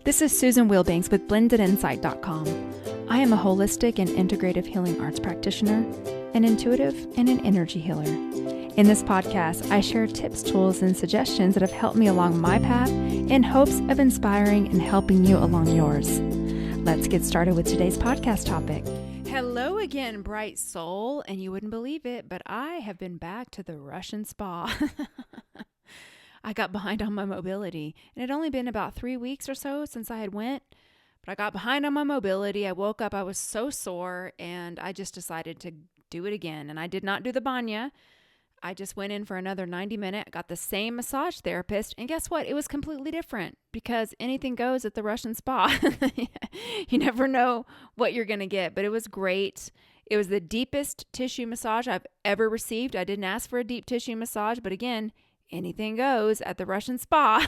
This is Susan Wilbanks with blendedinsight.com. I am a holistic and integrative healing arts practitioner, an intuitive, and an energy healer. In this podcast, I share tips, tools, and suggestions that have helped me along my path in hopes of inspiring and helping you along yours. Let's get started with today's podcast topic. Hello again, bright soul, and you wouldn't believe it, but I have been back to the Russian spa. I got behind on my mobility, and it had only been about 3 weeks or so since I had went, but I got behind on my mobility. I woke up, I was so sore, and I just decided to do it again. And I did not do the banya. I just went in for another 90-minute, got the same massage therapist, and guess what? It was completely different because anything goes at the Russian spa. You never know what you're going to get, but it was great. It was the deepest tissue massage I've ever received. I didn't ask for a deep tissue massage, but again, anything goes at the Russian spa.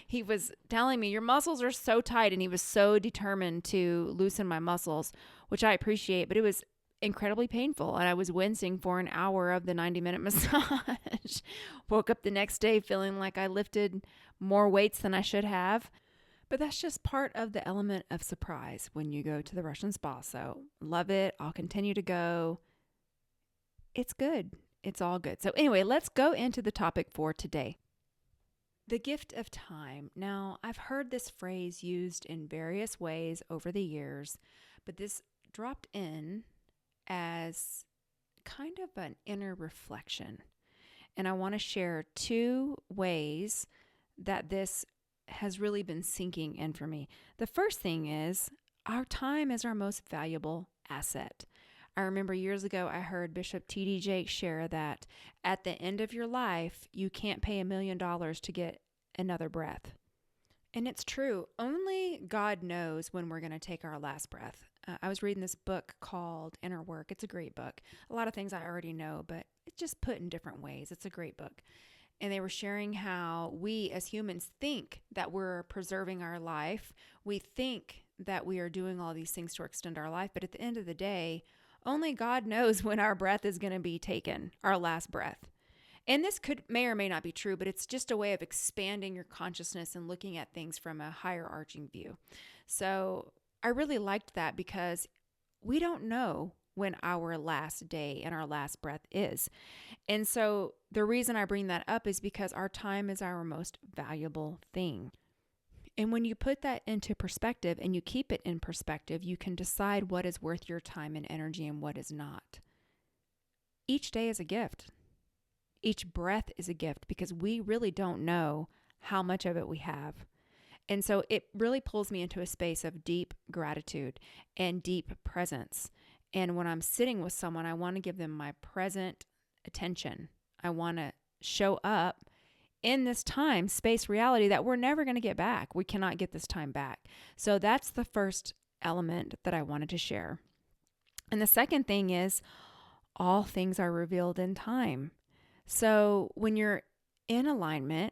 He was telling me, your muscles are so tight, and he was so determined to loosen my muscles, which I appreciate, but it was incredibly painful, and I was wincing for an hour of the 90-minute massage. Woke up the next day feeling like I lifted more weights than I should have, but that's just part of the element of surprise when you go to the Russian spa. So love it. I'll continue to go. It's good. It's all good. So anyway, let's go into the topic for today. The gift of time. Now, I've heard this phrase used in various ways over the years, but this dropped in as kind of an inner reflection. And I want to share 2 ways that this has really been sinking in for me. The first thing is our time is our most valuable asset. I remember years ago, I heard Bishop T.D. Jakes share that at the end of your life, you can't pay $1 million to get another breath. And it's true. Only God knows when we're going to take our last breath. I was reading this book called Inner Work. It's a great book. A lot of things I already know, but it's just put in different ways. It's a great book. And they were sharing how we as humans think that we're preserving our life. We think that we are doing all these things to extend our life. But at the end of the day, only God knows when our breath is going to be taken, our last breath. And this may or may not be true, but it's just a way of expanding your consciousness and looking at things from a higher arching view. So I really liked that because we don't know when our last day and our last breath is. And so the reason I bring that up is because our time is our most valuable thing. And when you put that into perspective and you keep it in perspective, you can decide what is worth your time and energy and what is not. Each day is a gift. Each breath is a gift because we really don't know how much of it we have. And so it really pulls me into a space of deep gratitude and deep presence. And when I'm sitting with someone, I want to give them my present attention. I want to show up in this time, space, reality that we're never going to get back. We cannot get this time back. So that's the first element that I wanted to share. And the second thing is all things are revealed in time. So when you're in alignment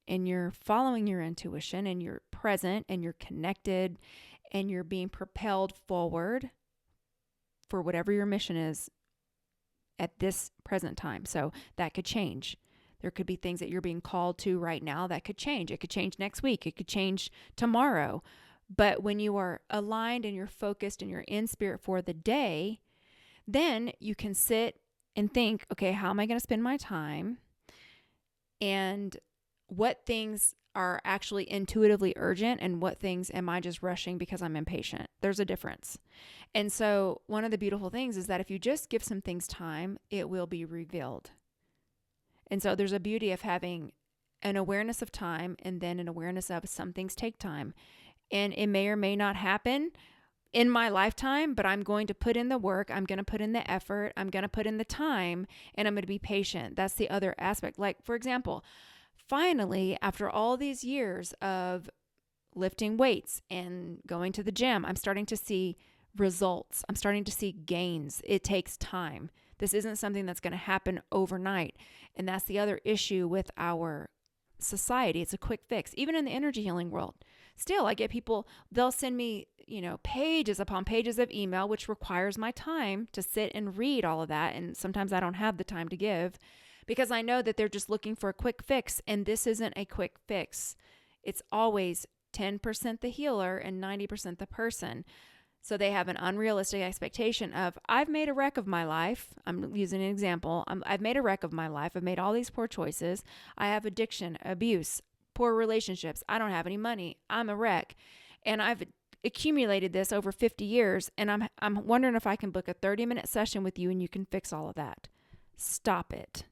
and you're following your intuition and you're present and you're connected and you're being propelled forward for whatever your mission is at this present time. So that could change. There could be things that you're being called to right now that could change. It could change next week. It could change tomorrow. But when you are aligned and you're focused and you're in spirit for the day, then you can sit and think, okay, how am I going to spend my time? And what things are actually intuitively urgent and what things am I just rushing because I'm impatient? There's a difference. And so one of the beautiful things is that if you just give some things time, it will be revealed. And so there's a beauty of having an awareness of time and then an awareness of some things take time. And it may or may not happen in my lifetime, but I'm going to put in the work. I'm going to put in the effort. I'm going to put in the time, and I'm going to be patient. That's the other aspect. Like, for example, finally, after all these years of lifting weights and going to the gym, I'm starting to see results. I'm starting to see gains. It takes time. This isn't something that's going to happen overnight. And that's the other issue with our society. It's a quick fix. Even in the energy healing world, still, I get people, they'll send me, pages upon pages of email, which requires my time to sit and read all of that. And sometimes I don't have the time to give because I know that they're just looking for a quick fix. And this isn't a quick fix. It's always 10% the healer and 90% the person. So they have an unrealistic expectation of, I've made a wreck of my life. I'm using an example. I've made a wreck of my life. I've made all these poor choices. I have addiction, abuse, poor relationships. I don't have any money. I'm a wreck. And I've accumulated this over 50 years. And I'm wondering if I can book a 30-minute session with you and you can fix all of that. Stop it.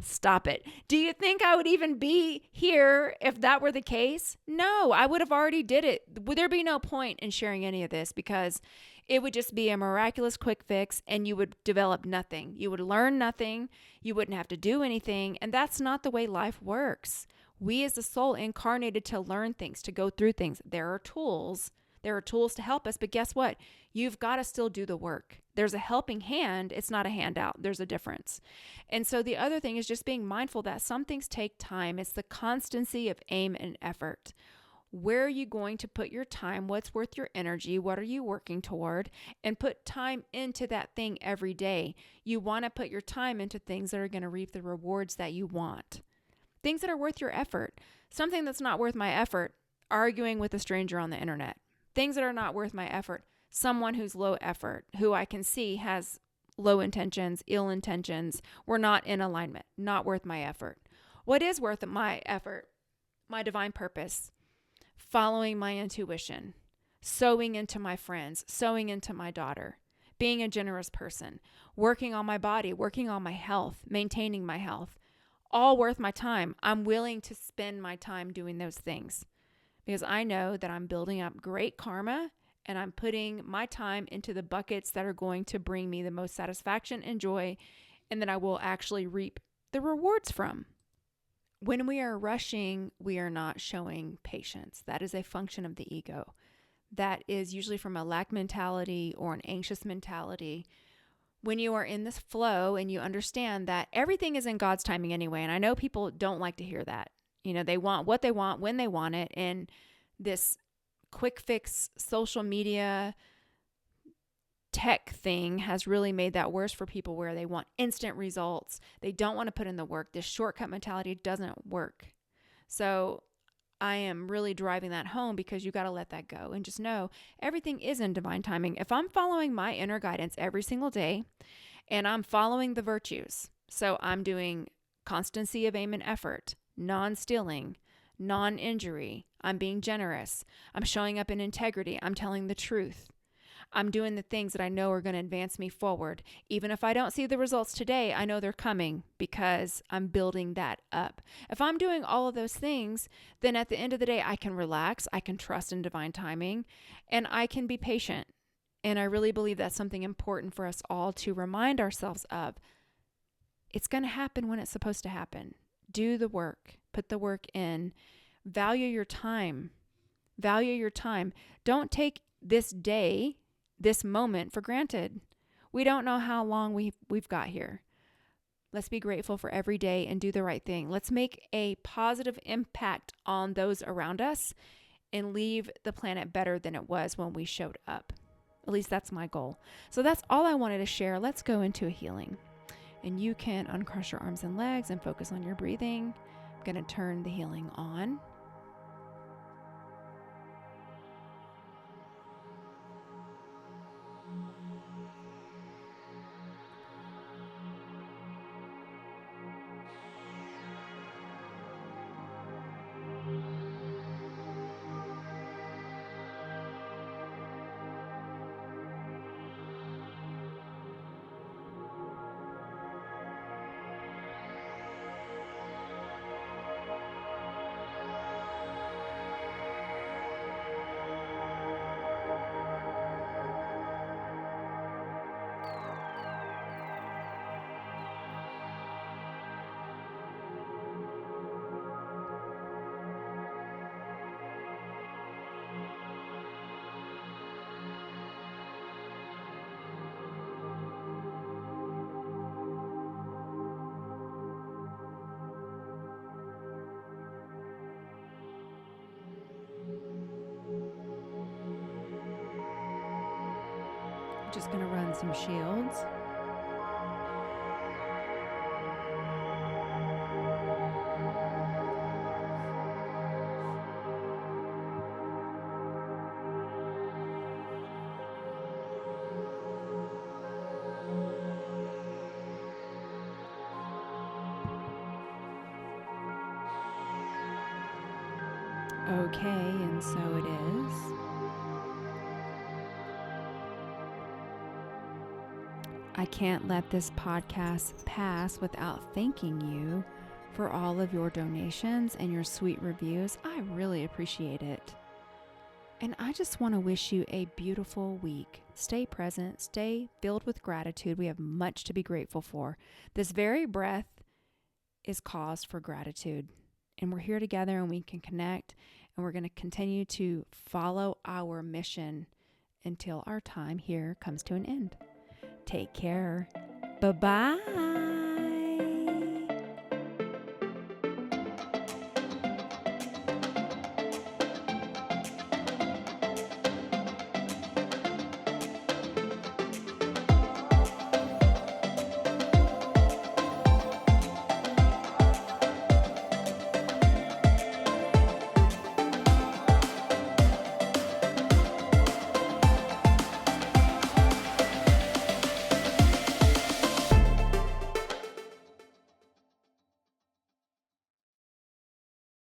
Stop it. Do you think I would even be here if that were the case? No, I would have already did it. Would there be no point in sharing any of this, because it would just be a miraculous quick fix and you would develop nothing. You would learn nothing. You wouldn't have to do anything. And that's not the way life works. We as the soul incarnated to learn things, to go through things. There are tools. There are tools to help us, but guess what? You've got to still do the work. There's a helping hand. It's not a handout. There's a difference. And so the other thing is just being mindful that some things take time. It's the constancy of aim and effort. Where are you going to put your time? What's worth your energy? What are you working toward? And put time into that thing every day. You want to put your time into things that are going to reap the rewards that you want. Things that are worth your effort. Something that's not worth my effort, arguing with a stranger on the internet. Things that are not worth my effort. Someone who's low effort, who I can see has low intentions, ill intentions. We're not in alignment. Not worth my effort. What is worth my effort? My divine purpose. Following my intuition. Sowing into my friends. Sowing into my daughter. Being a generous person. Working on my body. Working on my health. Maintaining my health. All worth my time. I'm willing to spend my time doing those things, because I know that I'm building up great karma and I'm putting my time into the buckets that are going to bring me the most satisfaction and joy, and that I will actually reap the rewards from. When we are rushing, we are not showing patience. That is a function of the ego. That is usually from a lack mentality or an anxious mentality. When you are in this flow and you understand that everything is in God's timing anyway, and I know people don't like to hear that. You know, they want what they want when they want it. And this quick fix social media tech thing has really made that worse for people, where they want instant results. They don't want to put in the work. This shortcut mentality doesn't work. So I am really driving that home, because you got to let that go and just know everything is in divine timing. If I'm following my inner guidance every single day and I'm following the virtues, so I'm doing constancy of aim and effort, non-stealing, non-injury. I'm being generous. I'm showing up in integrity. I'm telling the truth. I'm doing the things that I know are going to advance me forward. Even if I don't see the results today, I know they're coming, because I'm building that up. If I'm doing all of those things, then at the end of the day, I can relax. I can trust in divine timing, and I can be patient. And I really believe that's something important for us all to remind ourselves of. It's going to happen when it's supposed to happen. Do the work. Put the work in. Value your time. Value your time. Don't take this day, this moment, for granted. We don't know how long we've got here. Let's be grateful for every day and do the right thing. Let's make a positive impact on those around us and leave the planet better than it was when we showed up. At least that's my goal. So that's all I wanted to share. Let's go into a healing. And you can uncross your arms and legs and focus on your breathing. I'm going to turn the healing on. Just going to run some shields. Okay, and so it is. I can't let this podcast pass without thanking you for all of your donations and your sweet reviews. I really appreciate it. And I just want to wish you a beautiful week. Stay present, stay filled with gratitude. We have much to be grateful for. This very breath is cause for gratitude. And we're here together and we can connect, and we're going to continue to follow our mission until our time here comes to an end. Take care. Bye-bye.